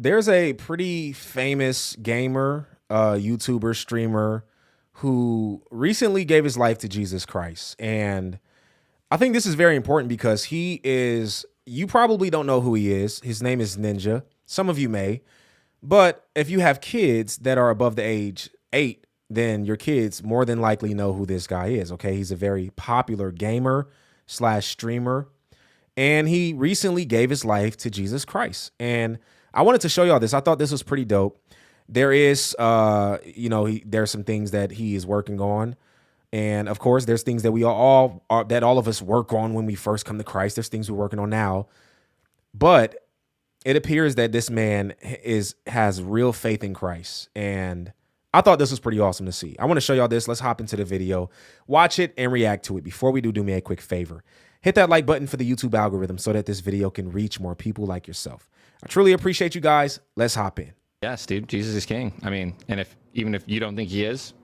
There's a pretty famous gamer, YouTuber, streamer who recently gave his life to Jesus Christ. And I think this is very important because you probably don't know who he is. His name is Ninja. Some of you may. But if you have kids that are above the age 8, then your kids more than likely know who this guy is. Okay. He's a very popular gamer slash streamer. And he recently gave his life to Jesus Christ. And I wanted to show y'all this. I thought this was pretty dope. There is, there's some things that he is working on. And of course, there's things that all of us work on when we first come to Christ. There's things we're working on now. But it appears that this man has real faith in Christ. And I thought this was pretty awesome to see. I want to show y'all this. Let's hop into the video, watch it and react to it. Before we do me a quick favor. Hit that like button for the YouTube algorithm so that this video can reach more people like yourself. I truly appreciate you guys. Let's hop in. Yes, dude, Jesus is king. I mean, and even if you don't think he is,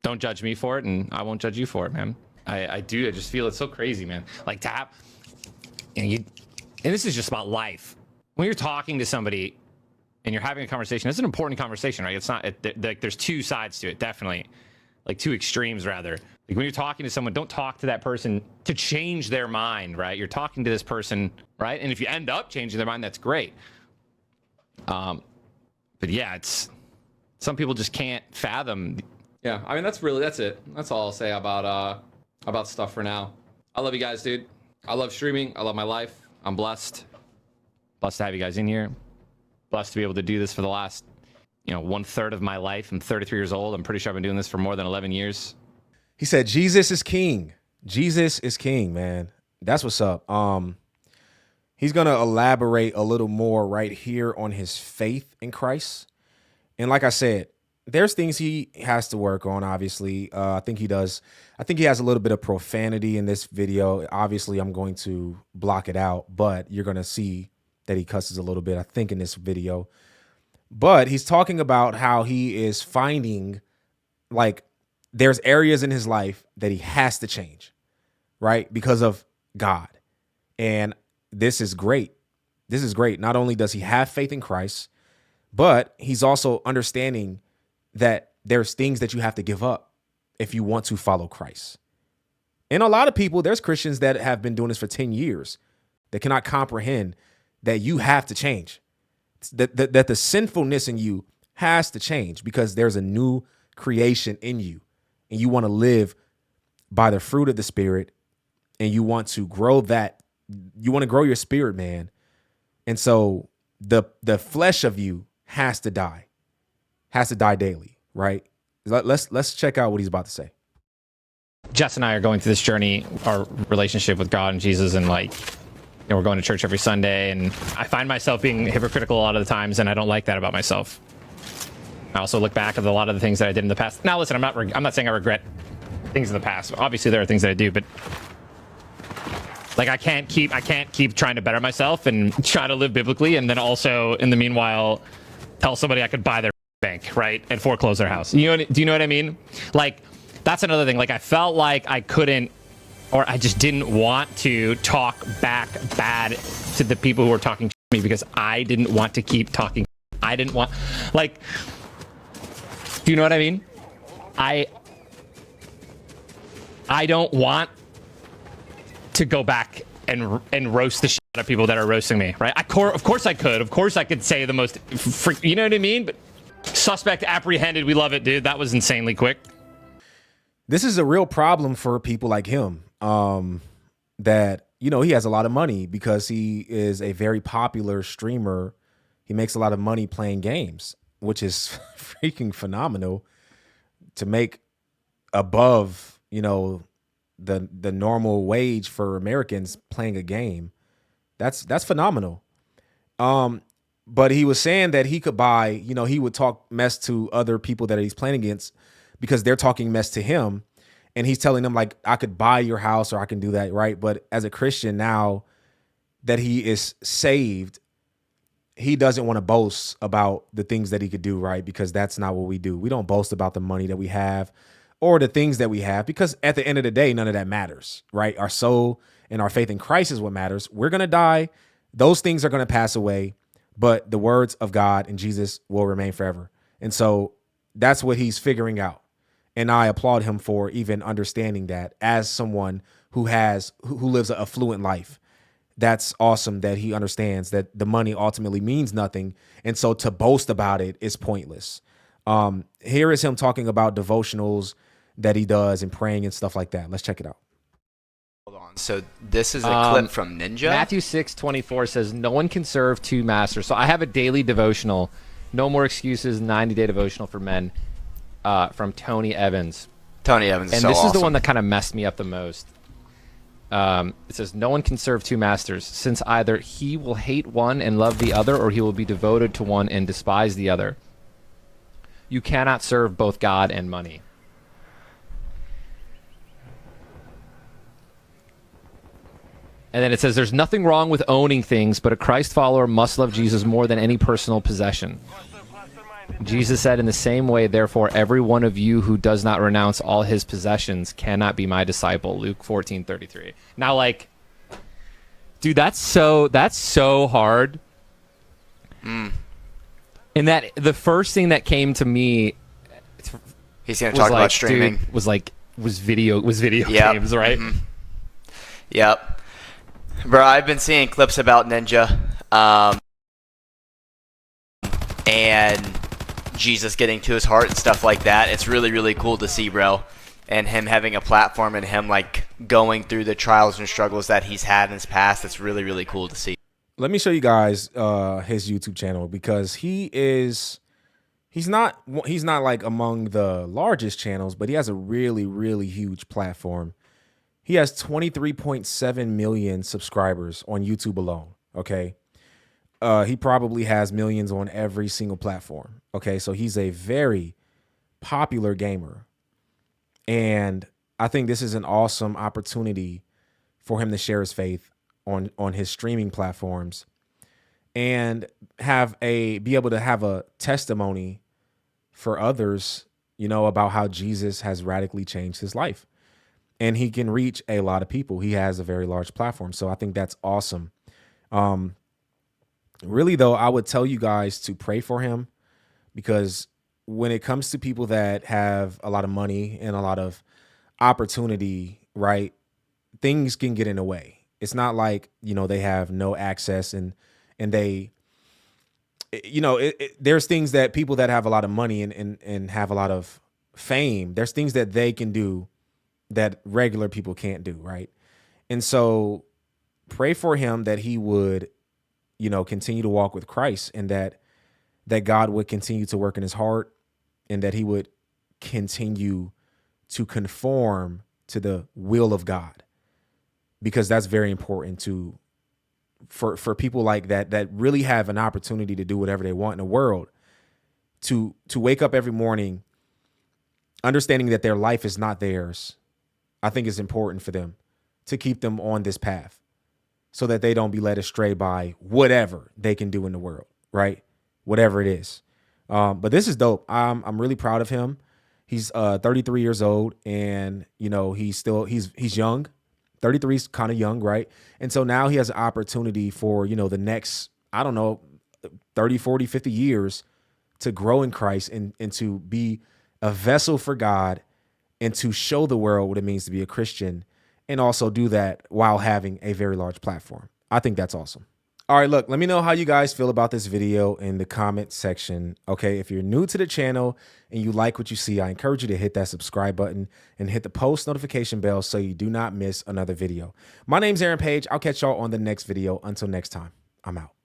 don't judge me for it, and I won't judge you for it, man. I do. I just feel it's so crazy, man. Like to have, and this is just about life. When you're talking to somebody and you're having a conversation, it's an important conversation, right? It's not like there's two sides to it, definitely, like two extremes rather. Like when you're talking to someone, don't talk to that person to change their mind, right? You're talking to this person, right? And if you end up changing their mind, that's great. But yeah, some people just can't fathom. Yeah, I mean, that's it. That's all I'll say about stuff for now. I love you guys, dude. I love streaming. I love my life. I'm blessed. Blessed to have you guys in here. Blessed to be able to do this for the last, 1/3 of my life. I'm 33 years old. I'm pretty sure I've been doing this for more than 11 years. He said, Jesus is king. Jesus is king, man. That's what's up. He's going to elaborate a little more right here on his faith in Christ. And like I said, there's things he has to work on, obviously. I think he does. I think he has a little bit of profanity in this video. Obviously, I'm going to block it out, but you're going to see that he cusses a little bit, I think, in this video. But he's talking about how he is finding, like, there's areas in his life that he has to change, right? Because of God. And this is great. This is great. Not only does he have faith in Christ, but he's also understanding that there's things that you have to give up if you want to follow Christ. And a lot of people, there's Christians that have been doing this for 10 years that cannot comprehend that you have to change, that the sinfulness in you has to change because there's a new creation in you and you want to live by the fruit of the Spirit and you want to grow that. You want to grow your spirit, man. And so the flesh of you has to die daily, right? Let's check out what he's about to say. Jess and I are going through this journey, our relationship with God and Jesus, and we're going to church every Sunday, and I find myself being hypocritical a lot of the times, and I don't like that about myself. I also look back at a lot of the things that I did in the past. Now, listen, I'm not saying I regret things in the past. Obviously, there are things that I do, but like I can't keep trying to better myself and try to live biblically, and then also in the meanwhile tell somebody I could buy their bank, right, and foreclose their house. Do you know what I mean? Like that's another thing. Like I felt like I couldn't, or I just didn't want to talk back bad to the people who were talking to me because I didn't want to keep talking. I didn't want, like, do you know what I mean? I don't want to go back and roast the shit out of people that are roasting me, right? Of course I could. Of course I could say the most, you know what I mean? But suspect apprehended. We love it, dude. That was insanely quick. This is a real problem for people like him, that, he has a lot of money because he is a very popular streamer. He makes a lot of money playing games, which is freaking phenomenal to make above, the normal wage for Americans playing a game. That's phenomenal. But he was saying that he could buy, he would talk mess to other people that he's playing against because they're talking mess to him. And he's telling them like, I could buy your house or I can do that. Right. But as a Christian, now that he is saved, he doesn't want to boast about the things that he could do. Right. Because that's not what we do. We don't boast about the money that we have or the things that we have, because at the end of the day, none of that matters. Right. Our soul and our faith in Christ is what matters. We're going to die. Those things are going to pass away. but the words of God and Jesus will remain forever. And so that's what he's figuring out. And I applaud him for even understanding that as someone who lives an affluent life. That's awesome that he understands that the money ultimately means nothing. And so to boast about it is pointless. Here is him talking about devotionals that he does and praying and stuff like that. Let's check it out. Hold on. So this is a clip from Ninja. Matthew 6:24 says, no one can serve two masters. So I have a daily devotional, No More Excuses, 90-day devotional for men, from Tony Evans. Tony Evans is and so this awesome. is the one that kind of messed me up the most. It says, no one can serve two masters, since either he will hate one and love the other, or he will be devoted to one and despise the other. You cannot serve both God and money. And then it says, there's nothing wrong with owning things, but a Christ follower must love Jesus more than any personal possession. Jesus said, in the same way, therefore, every one of you who does not renounce all his possessions cannot be my disciple. Luke 14:33. Now, like, dude, that's so hard. And that the first thing that came to me, he's going to talk about streaming. Dude, was video Yep. games, right? Mm-hmm. Yep. Bro, I've been seeing clips about Ninja, and Jesus getting to his heart and stuff like that. It's really, really cool to see, bro. And him having a platform and him like going through the trials and struggles that he's had in his past. It's really, really cool to see. Let me show you guys his YouTube channel, because he's not like among the largest channels, but he has a really, really huge platform. He has 23.7 million subscribers on YouTube alone. Okay. He probably has millions on every single platform. Okay. So he's a very popular gamer. And I think this is an awesome opportunity for him to share his faith on his streaming platforms and be able to have a testimony for others, you know, about how Jesus has radically changed his life. And he can reach a lot of people. He has a very large platform. So I think that's awesome. Really, though, I would tell you guys to pray for him, because when it comes to people that have a lot of money and a lot of opportunity, right, things can get in the way. It's not like, you know, they have no access and they, you know, there's things that people that have a lot of money and have a lot of fame, there's things that they can do that regular people can't do, right? And so pray for him that he would, you know, continue to walk with Christ, and that God would continue to work in his heart, and that he would continue to conform to the will of God, because that's very important for people like that really have an opportunity to do whatever they want in the world, to wake up every morning understanding that their life is not theirs. I think it's important for them to keep them on this path so that they don't be led astray by whatever they can do in the world, right? Whatever it is. But this is dope. I'm really proud of him. He's 33 years old, and you know, he's young. 33 is kind of young, right? And so now he has an opportunity for, you know, the next, I don't know, 30, 40, 50 years to grow in Christ and to be a vessel for God, and to show the world what it means to be a Christian, and also do that while having a very large platform. I think that's awesome. All right, look, let me know how you guys feel about this video in the comment section. Okay, if you're new to the channel and you like what you see, I encourage you to hit that subscribe button and hit the post notification bell so you do not miss another video. My name's Aaron Page. I'll catch y'all on the next video. Until next time, I'm out.